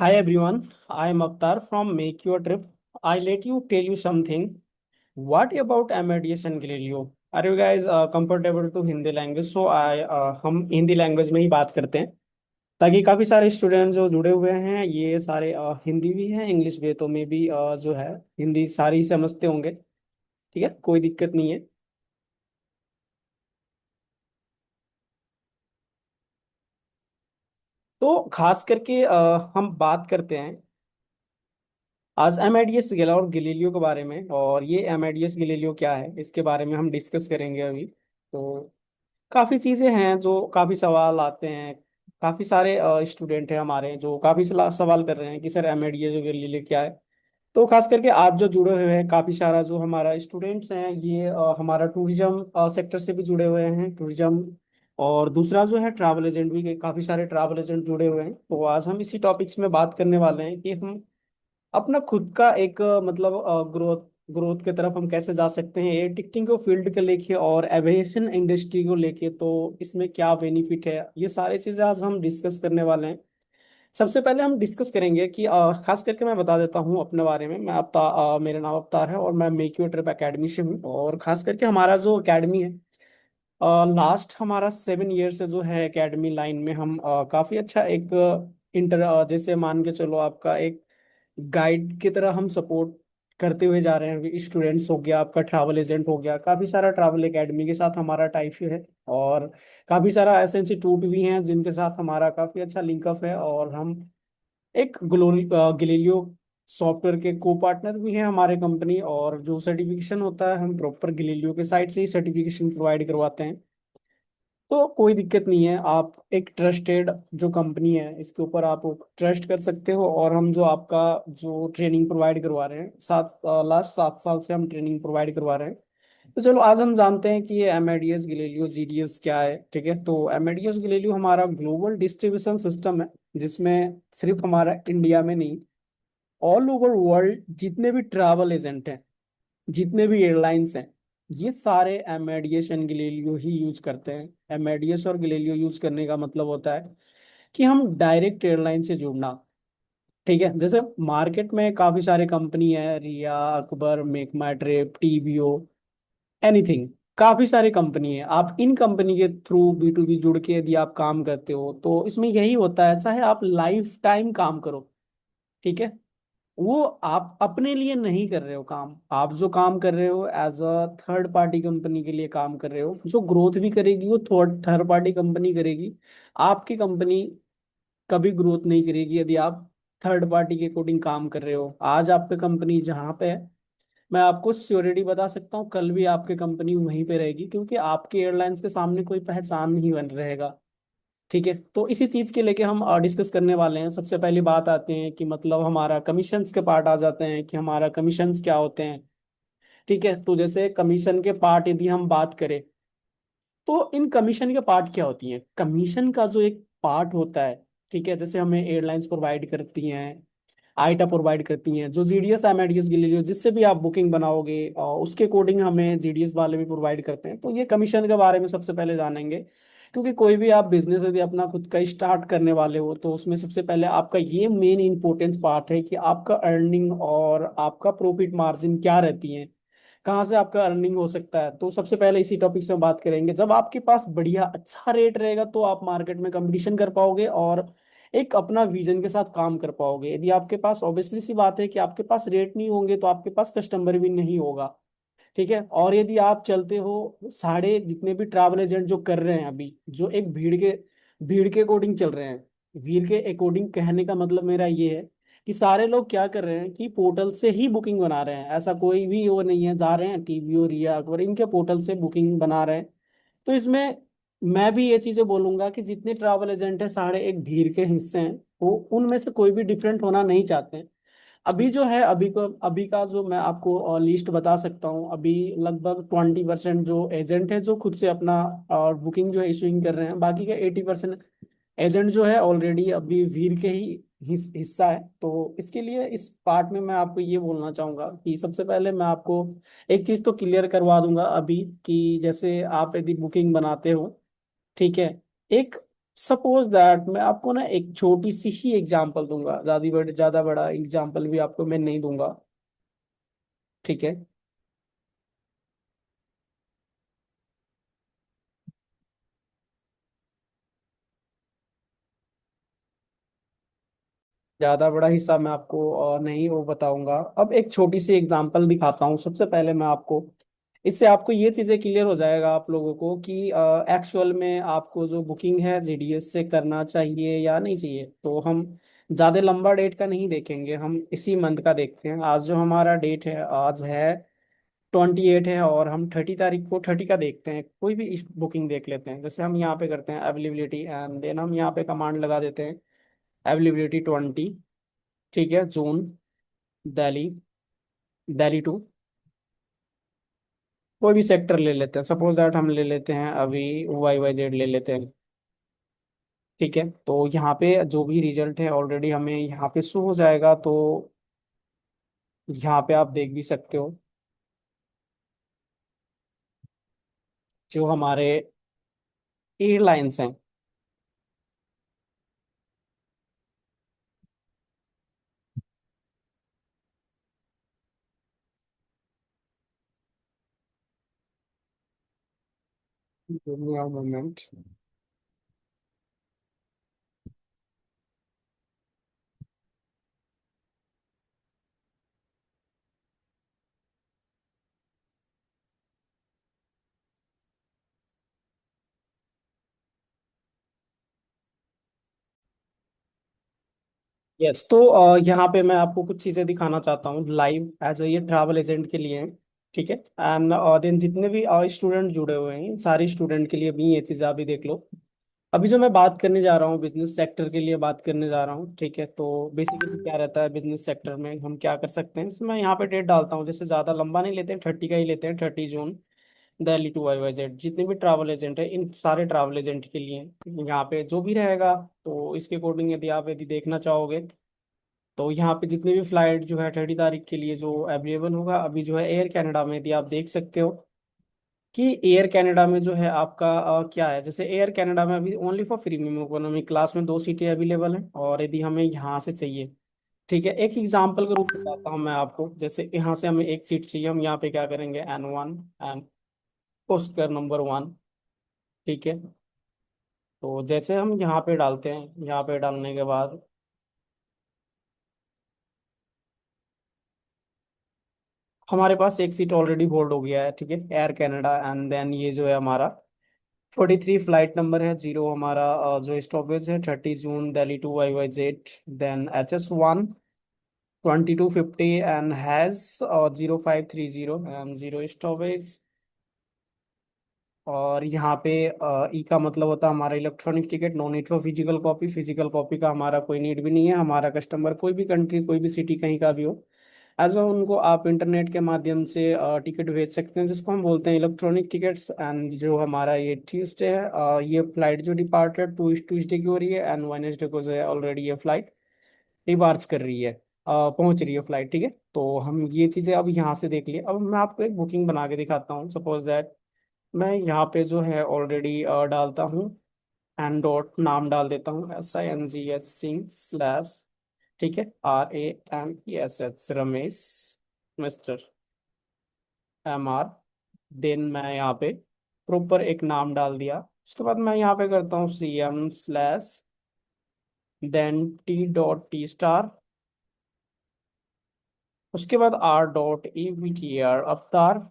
Hi everyone, I am Avtar from Make Your Trip. I let you tell you something. What about Amadeus and Galileo? Are you guys comfortable to Hindi language? हम Hindi language में ही बात करते हैं ताकि काफी सारे student जो जुड़े हुए हैं ये सारे हिंदी भी हैं इंग्लिश भी है, तो मे भी जो है हिंदी सारी ही समझते होंगे। ठीक है, कोई दिक्कत नहीं है। तो खास करके हम बात करते हैं आज एमेडियस गिला और गैलीलियो के बारे में, और ये एमेडियस गैलीलियो क्या है इसके बारे में हम डिस्कस करेंगे अभी। तो काफ़ी चीज़ें हैं जो काफ़ी सवाल आते हैं। काफ़ी सारे स्टूडेंट हैं हमारे जो काफ़ी सवाल कर रहे हैं कि सर एमेडियस और गैलीलियो क्या है। तो खास करके आज जो जुड़े हुए हैं काफ़ी सारा जो हमारा स्टूडेंट्स हैं ये हमारा टूरिज्म सेक्टर से भी जुड़े हुए हैं, टूरिज्म। और दूसरा जो है ट्रैवल एजेंट भी, काफ़ी सारे ट्रैवल एजेंट जुड़े हुए हैं। तो आज हम इसी टॉपिक्स में बात करने वाले हैं कि हम अपना खुद का एक मतलब ग्रोथ ग्रोथ की तरफ हम कैसे जा सकते हैं एयर टिकटिंग को फील्ड को लेके और एविएशन इंडस्ट्री को लेके। तो इसमें क्या बेनिफिट है, ये सारी चीजें आज हम डिस्कस करने वाले हैं। सबसे पहले हम डिस्कस करेंगे कि खास करके मैं बता देता हूँ अपने बारे में। मेरा नाम अवतार है और मैं मेक योर ट्रिप एकेडमी से हूँ। और खास करके हमारा जो एकेडमी है, लास्ट हमारा 7 ईयर से जो है एकेडमी लाइन में हम काफी अच्छा एक जैसे मान के चलो आपका एक गाइड की तरह हम सपोर्ट करते हुए जा रहे हैं। स्टूडेंट्स हो गया, आपका ट्रैवल एजेंट हो गया, काफी सारा ट्रैवल एकेडमी के साथ हमारा टाइप है। और काफी सारा ऐसे इंस्टीट्यूट भी हैं जिनके साथ हमारा काफी अच्छा लिंकअप है। और हम एक गिलीलियो सॉफ्टवेयर के को पार्टनर भी हैं हमारे कंपनी। और जो सर्टिफिकेशन होता है हम प्रॉपर गिलीलियो के साइट से ही सर्टिफिकेशन प्रोवाइड करवाते हैं। तो कोई दिक्कत नहीं है, आप एक ट्रस्टेड जो कंपनी है इसके ऊपर आप ट्रस्ट कर सकते हो। और हम जो आपका जो ट्रेनिंग प्रोवाइड करवा रहे हैं लास्ट 7 साल से हम ट्रेनिंग प्रोवाइड करवा रहे हैं। तो चलो आज हम जानते हैं कि ये एमेडियस गिलेलियो जीडीएस क्या है। ठीक है, तो एमेडियस गिलेलियो हमारा ग्लोबल डिस्ट्रीब्यूशन सिस्टम है जिसमें सिर्फ हमारा इंडिया में नहीं, ऑल ओवर वर्ल्ड जितने भी ट्रैवल एजेंट हैं, जितने भी एयरलाइंस हैं, ये सारे एमेडियस एंड गिलेलियो ही यूज करते हैं। एमेडियस और गिलेलियो यूज करने का मतलब होता है कि हम डायरेक्ट एयरलाइन से जुड़ना। ठीक है, जैसे मार्केट में काफी सारे कंपनी है, रिया, अकबर, मेक माई ट्रिप, टीबीओ, एनीथिंग। काफी सारी कंपनी है। आप इन कंपनी के थ्रू बी टू बी जुड़ के यदि आप काम करते हो तो इसमें यही होता है, चाहे आप लाइफ टाइम काम करो। ठीक है, वो आप अपने लिए नहीं कर रहे हो काम, आप जो काम कर रहे हो as a third party company के लिए काम कर रहे हो। जो ग्रोथ भी करेगी वो थर्ड पार्टी कंपनी करेगी। आपकी कंपनी कभी ग्रोथ नहीं करेगी यदि आप थर्ड पार्टी के अकॉर्डिंग काम कर रहे हो। आज आपकी कंपनी जहाँ पे है, मैं आपको श्योरिटी बता सकता हूँ कल भी आपकी कंपनी वहीं पे रहेगी, क्योंकि आपके एयरलाइंस के सामने कोई पहचान नहीं बन रहेगा। ठीक है, तो इसी चीज के लेके हम डिस्कस करने वाले हैं। सबसे पहली बात आते हैं कि मतलब हमारा कमीशंस के पार्ट आ जाते हैं कि हमारा कमीशंस क्या होते हैं। ठीक है, तो जैसे कमीशन के पार्ट यदि हम बात करें तो इन कमीशन के पार्ट क्या होती हैं। कमीशन का जो एक पार्ट होता है, ठीक है, जैसे हमें एयरलाइंस प्रोवाइड करती हैं, आईटा प्रोवाइड करती हैं, जो जीडीएस एमआईडीएस के लिए जिससे भी आप बुकिंग बनाओगे और उसके अकॉर्डिंग हमें जीडीएस वाले भी प्रोवाइड करते हैं। तो ये कमीशन के बारे में सबसे पहले जानेंगे, क्योंकि कोई भी आप बिजनेस यदि अपना खुद का स्टार्ट करने वाले हो तो उसमें सबसे पहले आपका ये मेन इंपॉर्टेंस पार्ट है कि आपका अर्निंग और आपका प्रॉफिट मार्जिन क्या रहती है, कहाँ से आपका अर्निंग हो सकता है। तो सबसे पहले इसी टॉपिक से हम बात करेंगे। जब आपके पास बढ़िया अच्छा रेट रहेगा तो आप मार्केट में कंपटीशन कर पाओगे और एक अपना विजन के साथ काम कर पाओगे। यदि आपके पास, ऑब्वियसली सी बात है कि आपके पास रेट नहीं होंगे तो आपके पास कस्टमर भी नहीं होगा। ठीक है, और यदि आप चलते हो साढ़े जितने भी ट्रैवल एजेंट जो कर रहे हैं अभी, जो एक भीड़ के अकॉर्डिंग चल रहे हैं, भीड़ के अकॉर्डिंग कहने का मतलब मेरा ये है कि सारे लोग क्या कर रहे हैं कि पोर्टल से ही बुकिंग बना रहे हैं। ऐसा कोई भी वो नहीं है, जा रहे हैं टीवीओ, रिया, अकबर, इनके पोर्टल से बुकिंग बना रहे हैं। तो इसमें मैं भी ये चीजें बोलूंगा कि जितने ट्रैवल एजेंट हैं सारे एक भीड़ के हिस्से हैं, वो उनमें से कोई भी डिफरेंट होना नहीं चाहते हैं। अभी जो है, अभी का जो मैं आपको लिस्ट बता सकता हूँ, अभी लगभग 20% जो एजेंट है जो खुद से अपना बुकिंग जो है इशूइंग कर रहे हैं। बाकी का 80% एजेंट जो है ऑलरेडी अभी भीड़ के ही हिस्सा है। तो इसके लिए इस पार्ट में मैं आपको ये बोलना चाहूंगा कि सबसे पहले मैं आपको एक चीज तो क्लियर करवा दूंगा अभी कि जैसे आप यदि बुकिंग बनाते हो, ठीक है, एक सपोज दैट मैं आपको ना एक छोटी सी ही एग्जांपल दूंगा, ज्यादा बड़ा एग्जांपल भी आपको मैं नहीं दूंगा। ठीक है। ज्यादा बड़ा हिस्सा मैं आपको नहीं वो बताऊंगा। अब एक छोटी सी एग्जांपल दिखाता हूँ सबसे पहले मैं आपको। इससे आपको ये चीजें क्लियर हो जाएगा आप लोगों को कि एक्चुअल में आपको जो बुकिंग है जीडीएस से करना चाहिए या नहीं चाहिए। तो हम ज्यादा लंबा डेट का नहीं देखेंगे, हम इसी मंथ का देखते हैं। आज जो हमारा डेट है, आज है 28 है, और हम 30 तारीख को 30 का देखते हैं। कोई भी इस बुकिंग देख लेते हैं। जैसे हम यहाँ पे करते हैं अवेलेबिलिटी, एंड देन हम यहाँ पे कमांड लगा देते हैं अवेलेबिलिटी 20। ठीक है, जून, दिल्ली, दिल्ली टू कोई भी सेक्टर ले लेते हैं। सपोज दैट हम ले लेते हैं अभी YYZ ले लेते हैं। ठीक है, तो यहाँ पे जो भी रिजल्ट है ऑलरेडी हमें यहाँ पे शो हो जाएगा। तो यहाँ पे आप देख भी सकते हो जो हमारे एयरलाइंस हैं। मोमेंट। यस, तो यहाँ पे मैं आपको कुछ चीजें दिखाना चाहता हूँ लाइव एज ये ट्रैवल एजेंट के लिए। ठीक है, एंड देन जितने भी स्टूडेंट जुड़े हुए हैं, सारे स्टूडेंट के लिए भी ये चीज़ आप भी देख लो। अभी जो मैं बात करने जा रहा हूँ बिजनेस सेक्टर के लिए बात करने जा रहा हूँ। ठीक है, तो बेसिकली क्या रहता है बिजनेस सेक्टर में, हम क्या कर सकते हैं। इसमें मैं यहाँ पे डेट डालता हूँ, जैसे ज़्यादा लंबा नहीं लेते हैं, 30 का ही लेते हैं। 30 जून, दिल्ली टू YYZ। जितने भी ट्रैवल एजेंट है, इन सारे ट्रैवल एजेंट के लिए यहाँ पे जो भी रहेगा, तो इसके अकॉर्डिंग यदि देखना चाहोगे, तो यहाँ पे जितने भी फ्लाइट जो है 30 तारीख के लिए जो अवेलेबल होगा, अभी जो है एयर कनाडा में, यदि आप देख सकते हो कि एयर कनाडा में जो है आपका क्या है। जैसे एयर कनाडा में अभी only for premium economy class में 2 सीटें अवेलेबल हैं, और यदि हमें यहाँ से चाहिए। ठीक है, एक एग्जांपल के रूप में बताता हूँ मैं आपको। जैसे यहाँ से हमें एक सीट चाहिए, हम यहाँ पे क्या करेंगे, N1 एंड ऑस्कर नंबर 1। ठीक है, तो जैसे हम यहाँ पे डालते हैं, यहाँ पे डालने के बाद हमारे पास एक सीट ऑलरेडी होल्ड हो गया है। ठीक है, एयर कनाडा, एंड देन ये जो है हमारा 43 फ्लाइट नंबर है, जीरो हमारा जो स्टॉपेज है 30 जून, Delhi to YYZ। Then HS1 2250 and has 0530 and zero stoppage. और यहाँ पे ई का मतलब होता है हमारा electronic ticket, no need for physical copy. Physical copy का हमारा कोई नीड भी नहीं है। हमारा कस्टमर कोई भी कंट्री, कोई भी सिटी, कहीं का भी हो, एज उनको आप इंटरनेट के माध्यम से टिकट भेज सकते हैं, जिसको हम बोलते हैं इलेक्ट्रॉनिक टिकट्स। एंड जो हमारा ये ट्यूसडे है, ये फ्लाइट जो डिपार्टेड ट्यूसडे की हो रही है, एंड वेडनेसडे को जो है ऑलरेडी ये फ्लाइट डिपार्च कर रही है, पहुंच रही है फ्लाइट। ठीक है, तो हम ये चीज़ें अब यहाँ से देख लिए। अब मैं आपको एक बुकिंग बना के दिखाता हूँ। सपोज दैट मैं यहाँ पे जो है ऑलरेडी डालता हूँ, एन डॉट नाम डाल देता हूँ, SINGH सिंह स्लैश, ठीक है, RAMESH Ramesh, mister MR। Then मैं यहाँ पे प्रॉपर एक नाम डाल दिया। उसके बाद मैं यहाँ पे करता हूँ CM slash, then T.T star, उसके बाद R.EVTR अवतार,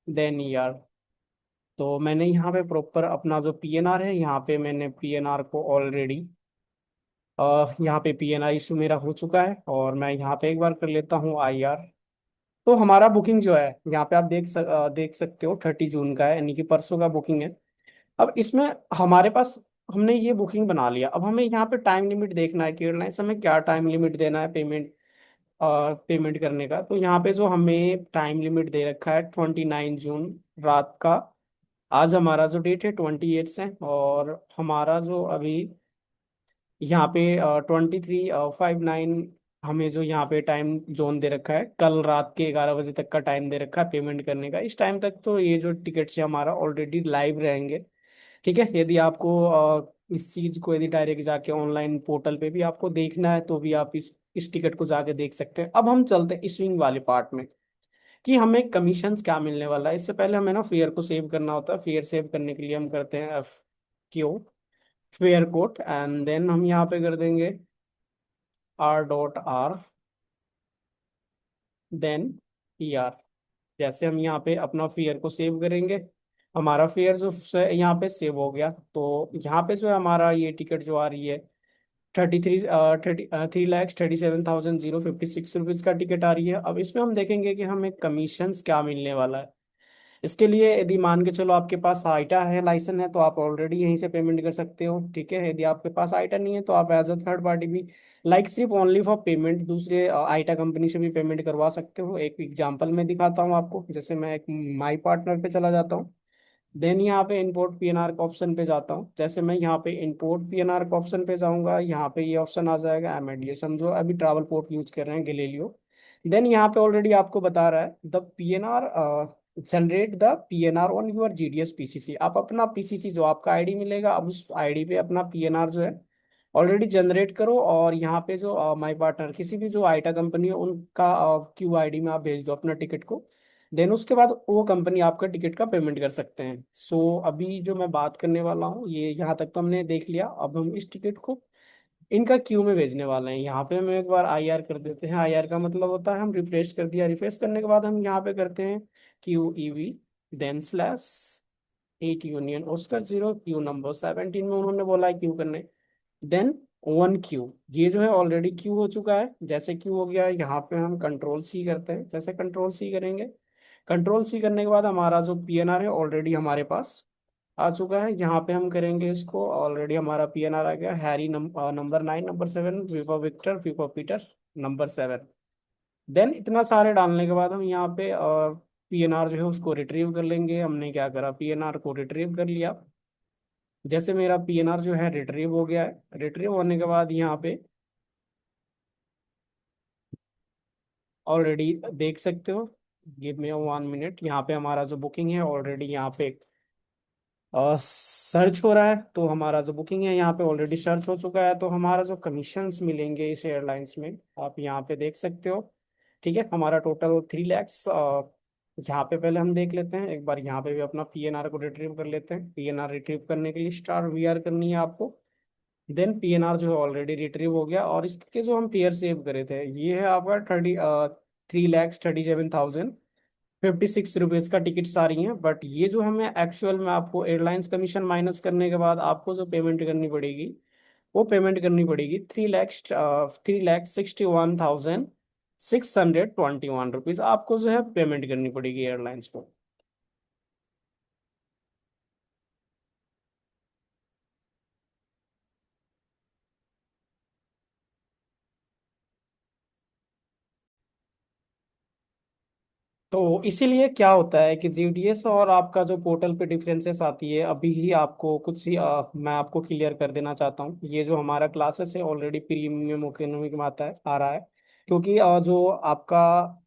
देन ER। तो मैंने यहाँ पे प्रॉपर अपना जो PNR है, यहाँ पे मैंने PNR को ऑलरेडी यहाँ पे PNR इशू मेरा हो चुका है, और मैं यहाँ पे एक बार कर लेता हूँ IR। तो हमारा बुकिंग जो है यहाँ पे आप देख सकते हो 30 जून का है, यानी कि परसों का बुकिंग है। अब इसमें हमारे पास, हमने ये बुकिंग बना लिया। अब हमें यहाँ पे टाइम लिमिट देखना है कि एयरलाइंस हमें क्या टाइम लिमिट देना है पेमेंट करने का। तो यहाँ पे जो हमें टाइम लिमिट दे रखा है 29 जून रात का। आज हमारा जो डेट है 28 है, और हमारा जो अभी यहाँ पे 23:59 हमें जो यहाँ पे टाइम जोन दे रखा है, कल रात के 11 बजे तक का टाइम दे रखा है पेमेंट करने का। इस टाइम तक तो ये जो टिकट्स है हमारा ऑलरेडी लाइव रहेंगे। ठीक है, यदि आपको इस चीज को यदि डायरेक्ट जाके ऑनलाइन पोर्टल पे भी आपको देखना है तो भी आप इस टिकट को जाके देख सकते हैं। अब हम चलते हैं इशूइंग वाले पार्ट में, कि हमें कमीशंस क्या मिलने वाला है। इससे पहले हमें ना फेयर को सेव करना होता है। फेयर सेव करने के लिए हम करते हैं F fare quote, and then हम यहाँ पे कर देंगे R.R, देन PR। जैसे हम यहाँ पे अपना फेयर को सेव करेंगे, हमारा फेयर जो यहाँ पे सेव हो गया। तो यहाँ पे जो है हमारा ये टिकट जो आ रही है 3,37,056 रुपीज का टिकट आ रही है। अब इसमें हम देखेंगे कि हमें कमीशंस क्या मिलने वाला है। इसके लिए यदि मान के चलो आपके पास आइटा है, लाइसेंस है, तो आप ऑलरेडी यहीं से पेमेंट कर सकते हो। ठीक है, यदि आपके पास आइटा नहीं है तो आप एज अ थर्ड पार्टी भी, लाइक सिर्फ ओनली फॉर पेमेंट, दूसरे आइटा कंपनी से भी पेमेंट करवा सकते हो। एक एग्जांपल मैं दिखाता हूँ आपको। जैसे मैं एक माई पार्टनर पे चला जाता हूँ, देन यहाँ पे इंपोर्ट पीएनआर का ऑप्शन पे जाता हूँ। जैसे मैं यहाँ पे इंपोर्ट पीएनआर का ऑप्शन पे जाऊंगा, यहाँ पे ये ऑप्शन आ जाएगा एमआईडीएस, हम जो अभी ट्रैवल पोर्ट यूज कर रहे हैं गैलीलियो। देन यहाँ पे ऑलरेडी आपको बता रहा है the PNR, generate the PNR on your GDS PCC. आप अपना पीसीसी जो आपका आईडी मिलेगा, अब उस आईडी पे अपना पीएनआर जो है ऑलरेडी जनरेट करो, और यहाँ पे जो माई पार्टनर किसी भी जो आईटा कंपनी है उनका क्यू आईडी में आप भेज दो अपना टिकट को। देन उसके बाद वो कंपनी आपका टिकट का पेमेंट कर सकते हैं। सो अभी जो मैं बात करने वाला हूँ, ये यहाँ तक तो हमने देख लिया। अब हम इस टिकट को इनका क्यू में भेजने वाले हैं। यहाँ पे हम एक बार IR कर देते हैं। IR का मतलब होता है हम रिफ्रेश कर दिया, रिफ्रेश करने के बाद हम यहाँ पे करते हैं QEV, then slash 8 union Oscar 0 Q number 17 में उन्होंने बोला है क्यू करने, देन 1 क्यू। ये जो है ऑलरेडी क्यू हो चुका है। जैसे क्यू हो गया है, यहाँ पे हम कंट्रोल C करते हैं। जैसे कंट्रोल C करेंगे, कंट्रोल C करने के बाद हमारा जो पीएनआर है ऑलरेडी हमारे पास आ चुका है। यहाँ पे हम करेंगे इसको, ऑलरेडी हमारा पीएनआर आ गया, Harry number 9 number 7 for Victor, P for Peter, number 7। Then इतना सारे डालने के बाद हम यहाँ पे पीएनआर जो है उसको रिट्रीव कर लेंगे। हमने क्या करा, पीएनआर को रिट्रीव कर लिया। जैसे मेरा पीएनआर जो है रिट्रीव हो गया है, रिट्रीव होने के बाद यहाँ पे ऑलरेडी देख सकते हो, गिव मी 1 मिनट, यहाँ पे हमारा जो बुकिंग है ऑलरेडी यहाँ पे सर्च हो रहा है। तो हमारा जो बुकिंग है यहाँ पे ऑलरेडी सर्च हो चुका है। तो हमारा जो कमीशंस मिलेंगे इस एयरलाइंस में, आप यहाँ पे देख सकते हो। ठीक है, हमारा टोटल 3 लैक्स। यहाँ पे पहले हम देख लेते हैं एक बार, यहाँ पे भी अपना पीएनआर को रिट्रीव कर लेते हैं। पीएनआर रिट्रीव करने के लिए स्टार वीआर करनी है आपको। देन पीएनआर जो है ऑलरेडी रिट्रीव हो गया, और इसके जो हम पेयर सेव करे थे ये है आपका 3,37,056 का टिकट्स आ रही हैं। बट ये जो हमें एक्चुअल में आपको एयरलाइंस कमीशन माइनस करने के बाद आपको जो पेमेंट करनी पड़ेगी, वो पेमेंट करनी पड़ेगी 3,61,621 रुपीज आपको जो है पेमेंट करनी पड़ेगी एयरलाइंस को। तो इसीलिए क्या होता है कि जीडीएस और आपका जो पोर्टल पे डिफरेंसेस आती है, अभी ही आपको कुछ ही मैं आपको क्लियर कर देना चाहता हूँ। ये जो हमारा क्लासेस है ऑलरेडी प्रीमियम इकोनॉमिक में आता है, आ रहा है, क्योंकि जो आपका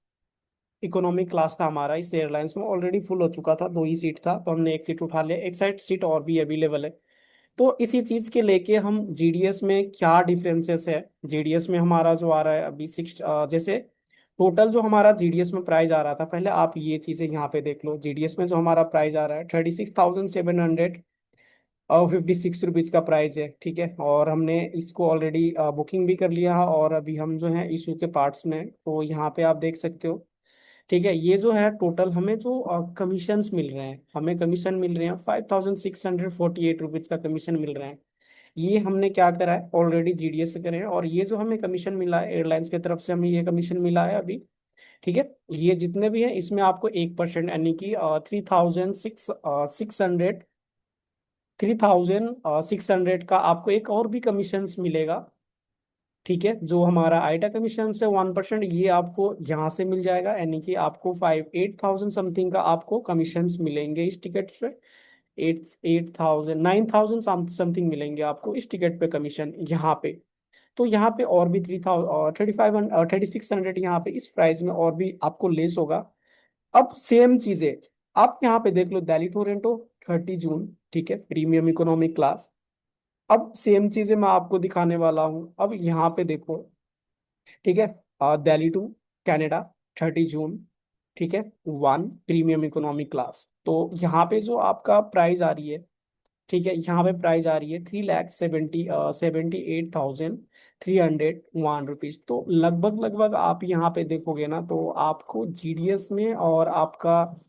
इकोनॉमिक क्लास था हमारा इस एयरलाइंस में ऑलरेडी फुल हो चुका था। 2 ही सीट था, तो हमने एक सीट उठा लिया, एक साइड सीट और भी अवेलेबल है। तो इसी चीज के लेके हम जीडीएस में क्या डिफरेंसेस है। जीडीएस में हमारा जो आ रहा है अभी 6, जैसे टोटल जो हमारा जीडीएस में प्राइस आ रहा था, पहले आप ये चीजें यहाँ पे देख लो। जीडीएस में जो हमारा प्राइस आ रहा है 36,756 रुपीज का प्राइस है। ठीक है, और हमने इसको ऑलरेडी बुकिंग भी कर लिया है, और अभी हम जो है इशू के पार्ट्स में हैं। तो यहाँ पे आप देख सकते हो। ठीक है, ये जो है टोटल हमें जो कमीशंस मिल रहे हैं, हमें कमीशन मिल रहे हैं 5,648 रुपीज का कमीशन मिल रहे हैं। ये हमने क्या करा है, ऑलरेडी जीडीएस से करे हैं, और ये जो हमें कमीशन मिला है एयरलाइंस की तरफ से, हमें ये कमीशन मिला है अभी। ठीक है, ये जितने भी हैं इसमें आपको 1% यानी कि 3,600 का आपको एक और भी कमीशन मिलेगा। ठीक है, जो हमारा आइटा कमीशन से 1%, ये आपको यहाँ से मिल जाएगा, यानी कि आपको 8,000 समथिंग का आपको कमीशन मिलेंगे इस टिकट पे। 8,000 9,000 समथिंग मिलेंगे आपको इस टिकट पे कमीशन यहाँ पे। तो यहाँ पे और भी 3,000 3,600 यहाँ पे इस प्राइस में और भी आपको लेस होगा। अब सेम चीजें आप यहाँ पे देख लो, दिल्ली टोरंटो 30 जून, ठीक है, प्रीमियम इकोनॉमी क्लास। अब सेम चीजें मैं आपको दिखाने वाला हूँ। अब यहाँ पे देखो, ठीक है, दिल्ली टू कनाडा 30 जून, ठीक है, वन प्रीमियम इकोनॉमी क्लास। तो यहाँ पे जो आपका प्राइस आ रही है, ठीक है, यहाँ पे प्राइस आ रही है 3,78,301 रुपीज। तो लगभग लगभग आप यहाँ पे देखोगे ना, तो आपको जीडीएस में और आपका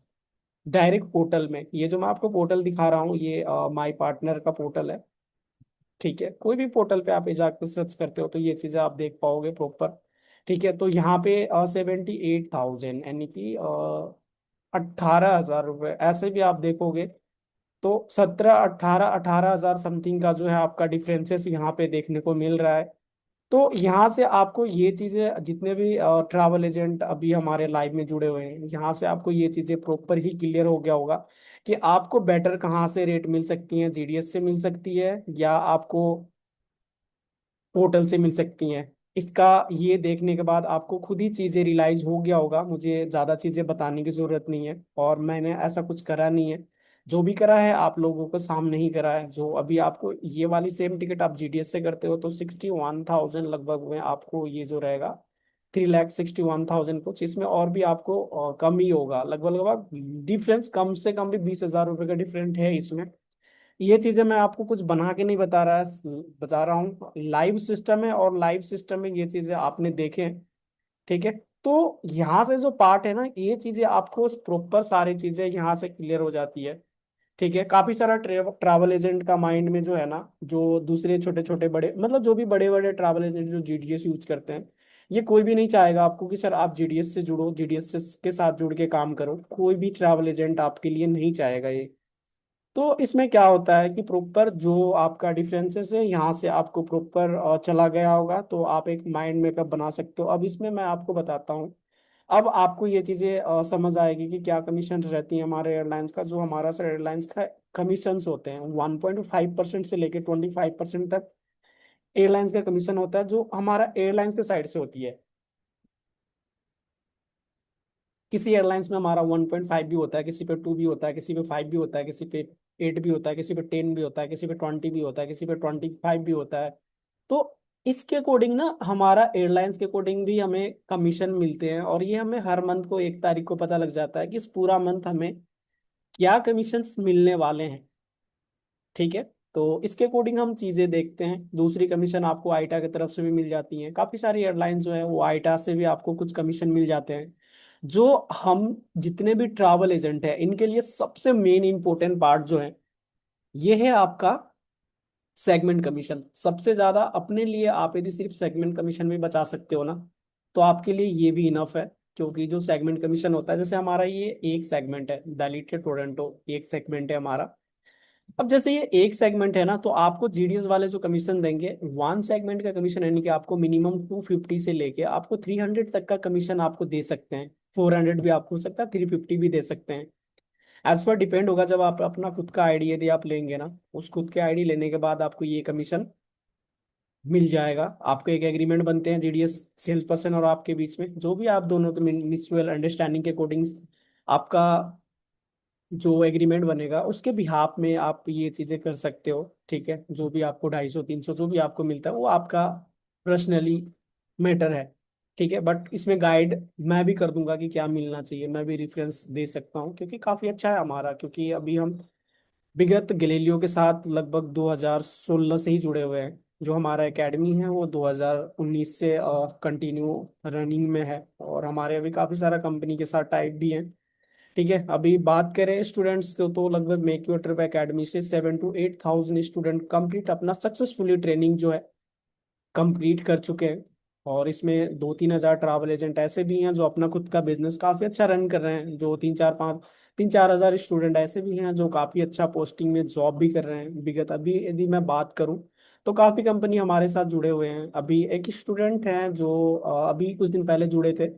डायरेक्ट पोर्टल में, ये जो मैं आपको पोर्टल दिखा रहा हूँ, ये माई पार्टनर का पोर्टल है। ठीक है, कोई भी पोर्टल पे आप ये जाकर सर्च करते हो तो ये चीजें आप देख पाओगे प्रॉपर। ठीक है, तो यहाँ पे 78,000 यानी कि 18,000 रुपये ऐसे भी आप देखोगे, तो 17, 18, 18,000 समथिंग का जो है आपका डिफरेंसेस यहाँ पे देखने को मिल रहा है। तो यहाँ से आपको ये चीजें, जितने भी ट्रैवल एजेंट अभी हमारे लाइव में जुड़े हुए हैं, यहाँ से आपको ये चीजें प्रॉपर ही क्लियर हो गया होगा कि आपको बेटर कहाँ से रेट मिल सकती हैं, जीडीएस से मिल सकती है या आपको पोर्टल से मिल सकती हैं। इसका ये देखने के बाद आपको खुद ही चीजें रियलाइज हो गया होगा, मुझे ज्यादा चीजें बताने की जरूरत नहीं है, और मैंने ऐसा कुछ करा नहीं है। जो भी करा है आप लोगों को सामने ही करा है। जो अभी आपको ये वाली सेम टिकट आप जीडीएस से करते हो तो 61,000 लगभग में आपको ये जो रहेगा, 3,61,000 कुछ, इसमें और भी आपको कम ही होगा लगभग लगभग। डिफरेंस कम से कम भी 20,000 रुपये का डिफरेंट है इसमें। ये चीजें मैं आपको कुछ बना के नहीं बता रहा हूँ, लाइव सिस्टम है, और लाइव सिस्टम में ये चीजें आपने देखे हैं। ठीक है, तो यहाँ से जो पार्ट है ना, ये चीजें आपको प्रॉपर सारी चीजें यहाँ से क्लियर हो जाती है। ठीक है, काफी सारा ट्रैवल एजेंट का माइंड में जो है ना, जो दूसरे छोटे छोटे बड़े, मतलब जो भी बड़े बड़े ट्रैवल एजेंट जो जीडीएस यूज करते हैं, ये कोई भी नहीं चाहेगा आपको कि सर आप जीडीएस से जुड़ो, जीडीएस के साथ जुड़ के काम करो। कोई भी ट्रैवल एजेंट आपके लिए नहीं चाहेगा ये। तो इसमें क्या होता है कि प्रॉपर जो आपका डिफरेंसेस है यहाँ से आपको प्रॉपर चला गया होगा, तो आप एक माइंड मेकअप बना सकते हो। अब इसमें मैं आपको बताता हूँ। अब आपको ये चीज़ें समझ आएगी कि क्या कमीशन रहती हैं हमारे एयरलाइंस का। जो हमारा सर एयरलाइंस का कमीशंस होते हैं 1.5% से लेकर 25% तक एयरलाइंस का कमीशन होता है, जो हमारा एयरलाइंस के साइड से होती है। किसी एयरलाइंस में हमारा 1.5 भी होता है, किसी पे 2 भी होता है, किसी पे 5 भी होता है, किसी पे 8 भी होता है, किसी पे 10 भी होता है, किसी पे 20 भी होता है, किसी पे 25 भी होता है। तो इसके अकॉर्डिंग ना, हमारा एयरलाइंस के अकॉर्डिंग भी हमें कमीशन मिलते हैं, और ये हमें हर मंथ को 1 तारीख को पता लग जाता है कि इस पूरा मंथ हमें क्या कमीशंस मिलने वाले हैं। ठीक है, तो इसके अकॉर्डिंग हम चीजें देखते हैं। दूसरी कमीशन आपको आईटा की तरफ से भी मिल जाती है। काफी सारी एयरलाइंस जो है वो आईटा से भी आपको कुछ कमीशन मिल जाते हैं। जो हम जितने भी ट्रैवल एजेंट है, इनके लिए सबसे मेन इंपॉर्टेंट पार्ट जो है, ये है आपका सेगमेंट कमीशन। सबसे ज्यादा अपने लिए आप यदि सिर्फ सेगमेंट कमीशन भी बचा सकते हो ना, तो आपके लिए ये भी इनफ है। क्योंकि जो सेगमेंट कमीशन होता है, जैसे हमारा ये एक सेगमेंट है, दिल्ली से टोरंटो एक सेगमेंट है हमारा। अब जैसे ये एक सेगमेंट है ना, तो आपको जीडीएस वाले जो कमीशन देंगे, वन सेगमेंट का कमीशन, यानी कि आपको मिनिमम 250 से लेके आपको 300 तक का कमीशन आपको दे सकते हैं। 400 भी आपको हो सकता है, 350 भी दे सकते हैं। एज पर डिपेंड होगा। जब आप अपना खुद का आईडी यदि आप लेंगे ना, उस खुद के आईडी लेने के बाद आपको ये कमीशन मिल जाएगा। आपको एक एग्रीमेंट बनते हैं जीडीएस सेल्स पर्सन और आपके बीच में, जो भी आप दोनों के म्यूचुअल अंडरस्टैंडिंग के अकॉर्डिंग आपका जो एग्रीमेंट बनेगा, उसके बिहाफ में आप ये चीजें कर सकते हो। ठीक है, जो भी आपको 250, 300 जो भी आपको मिलता है वो आपका पर्सनली मैटर है। ठीक है, बट इसमें गाइड मैं भी कर दूंगा कि क्या मिलना चाहिए, मैं भी रेफरेंस दे सकता हूँ, क्योंकि काफी अच्छा है हमारा। क्योंकि अभी हम विगत गैलीलियो के साथ लगभग 2016 से ही जुड़े हुए हैं। जो हमारा एकेडमी है वो 2019 से कंटिन्यू रनिंग में है, और हमारे अभी काफी सारा कंपनी के साथ टाइप भी है। ठीक है, अभी बात करें स्टूडेंट्स को, तो लगभग मेक योर ट्रिप एकेडमी से 7 to 8 thousand स्टूडेंट कंप्लीट अपना सक्सेसफुली ट्रेनिंग जो है कंप्लीट कर चुके हैं। और इसमें 2-3 हजार ट्रैवल एजेंट ऐसे भी हैं जो अपना खुद का बिजनेस काफी अच्छा रन कर रहे हैं। जो 3-4 हजार स्टूडेंट ऐसे भी हैं जो काफी अच्छा पोस्टिंग में जॉब भी कर रहे हैं। विगत अभी यदि मैं बात करूं, तो काफी कंपनी हमारे साथ जुड़े हुए हैं। अभी एक स्टूडेंट हैं जो अभी कुछ दिन पहले जुड़े थे।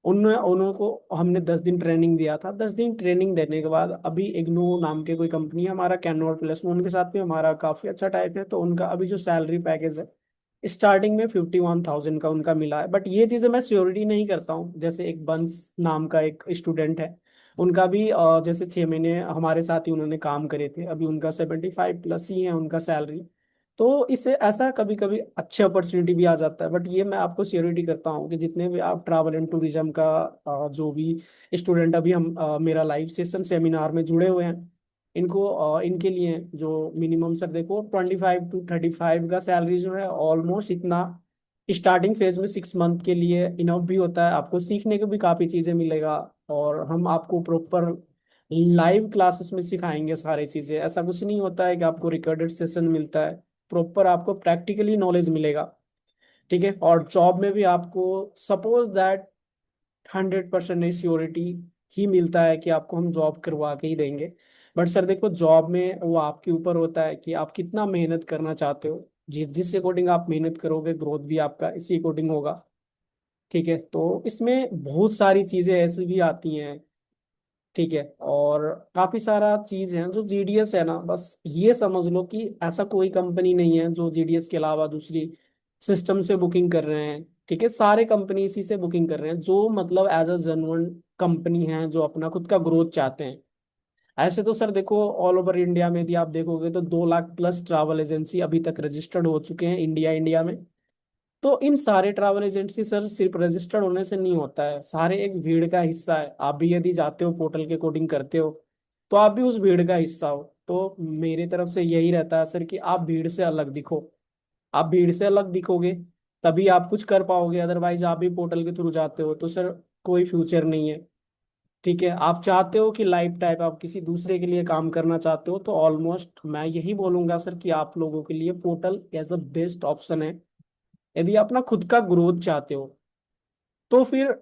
उन उन्हों को हमने 10 दिन ट्रेनिंग दिया था। 10 दिन ट्रेनिंग देने के बाद अभी इग्नू नाम के कोई कंपनी है, हमारा कैनोर प्लस में, उनके साथ भी हमारा काफी अच्छा टाइप है। तो उनका अभी जो सैलरी पैकेज है स्टार्टिंग में 51,000 का उनका मिला है। बट ये चीजें मैं श्योरिटी नहीं करता हूँ। जैसे एक बंस नाम का एक स्टूडेंट है, उनका भी जैसे 6 महीने हमारे साथ ही उन्होंने काम करे थे, अभी उनका 75+ ही है उनका सैलरी। तो इससे ऐसा कभी कभी अच्छे अपॉर्चुनिटी भी आ जाता है, बट ये मैं आपको श्योरिटी करता हूँ कि जितने भी आप ट्रैवल एंड टूरिज्म का जो भी स्टूडेंट अभी हम मेरा लाइव सेशन सेमिनार में जुड़े हुए हैं, इनको इनके लिए जो मिनिमम सर देखो 25 to 35 का सैलरी जो है ऑलमोस्ट इतना स्टार्टिंग फेज में 6 मंथ के लिए इनफ भी होता है। आपको सीखने को भी काफ़ी चीज़ें मिलेगा, और हम आपको प्रॉपर लाइव क्लासेस में सिखाएंगे सारी चीज़ें। ऐसा कुछ नहीं होता है कि आपको रिकॉर्डेड सेशन मिलता है, प्रॉपर आपको प्रैक्टिकली नॉलेज मिलेगा। ठीक है, और जॉब में भी आपको सपोज दैट 100% नहीं श्योरिटी ही मिलता है कि आपको हम जॉब करवा के ही देंगे। बट सर देखो, जॉब में वो आपके ऊपर होता है कि आप कितना मेहनत करना चाहते हो। जिस जिस अकॉर्डिंग आप मेहनत करोगे, ग्रोथ भी आपका इसी अकॉर्डिंग होगा। ठीक है, तो इसमें बहुत सारी चीजें ऐसी भी आती हैं। ठीक है, और काफी सारा चीज है जो जीडीएस है ना, बस ये समझ लो कि ऐसा कोई कंपनी नहीं है जो जीडीएस के अलावा दूसरी सिस्टम से बुकिंग कर रहे हैं। ठीक है, सारे कंपनी इसी से बुकिंग कर रहे हैं, जो मतलब एज अ जेन्युइन कंपनी है, जो अपना खुद का ग्रोथ चाहते हैं। ऐसे तो सर देखो, ऑल ओवर इंडिया में यदि आप देखोगे तो 2 लाख+ ट्रैवल एजेंसी अभी तक रजिस्टर्ड हो चुके हैं इंडिया इंडिया में। तो इन सारे ट्रैवल एजेंसी सर सिर्फ रजिस्टर्ड होने से नहीं होता है, सारे एक भीड़ का हिस्सा है। आप भी यदि जाते हो पोर्टल के कोडिंग करते हो, तो आप भी उस भीड़ का हिस्सा हो। तो मेरी तरफ से यही रहता है सर कि आप भीड़ से अलग दिखो। आप भीड़ से अलग दिखोगे तभी आप कुछ कर पाओगे, अदरवाइज आप भी पोर्टल के थ्रू जाते हो तो सर कोई फ्यूचर नहीं है। ठीक है, आप चाहते हो कि लाइफ टाइप आप किसी दूसरे के लिए काम करना चाहते हो, तो ऑलमोस्ट मैं यही बोलूंगा सर कि आप लोगों के लिए portal as a best option है। यदि आप अपना खुद का ग्रोथ चाहते हो, तो फिर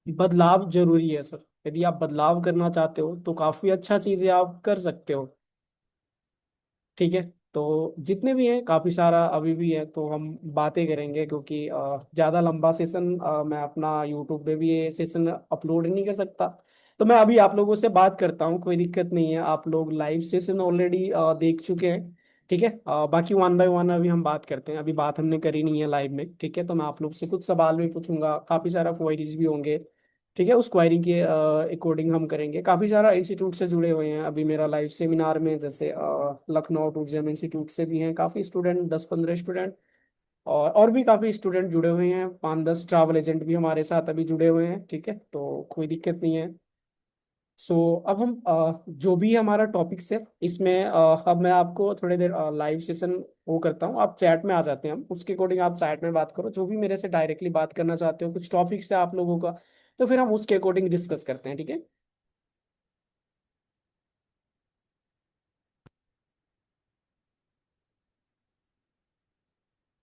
बदलाव जरूरी है सर। यदि आप बदलाव करना चाहते हो तो काफी अच्छा चीजें आप कर सकते हो। ठीक है, तो जितने भी हैं काफी सारा अभी भी है, तो हम बातें करेंगे, क्योंकि ज्यादा लंबा सेशन मैं अपना यूट्यूब पे भी ये सेशन अपलोड नहीं कर सकता। तो मैं अभी आप लोगों से बात करता हूँ, कोई दिक्कत नहीं है, आप लोग लाइव सेशन ऑलरेडी देख चुके हैं। ठीक है, बाकी वन बाय वन अभी हम बात करते हैं, अभी बात हमने करी नहीं है लाइव में। ठीक है, तो मैं आप लोग से कुछ सवाल भी पूछूंगा, काफी सारा क्वेरीज भी होंगे। ठीक है, उस क्वायरी के अकॉर्डिंग हम करेंगे। काफी सारा इंस्टीट्यूट से जुड़े हुए हैं अभी मेरा लाइव सेमिनार में, जैसे लखनऊ टूरिज्म इंस्टीट्यूट से भी हैं काफी स्टूडेंट, 10-15 स्टूडेंट। और भी काफी स्टूडेंट जुड़े हुए हैं, 5-10 ट्रैवल एजेंट भी हमारे साथ अभी जुड़े हुए हैं। ठीक है, तो कोई दिक्कत नहीं है। सो अब हम जो भी हमारा टॉपिक्स है इसमें अब मैं आपको थोड़ी देर लाइव सेशन वो करता हूँ, आप चैट में आ जाते हैं, हम उसके अकॉर्डिंग आप चैट में बात करो, जो भी मेरे से डायरेक्टली बात करना चाहते हो, कुछ टॉपिक्स है आप लोगों का, तो फिर हम उसके अकॉर्डिंग डिस्कस करते हैं। ठीक है।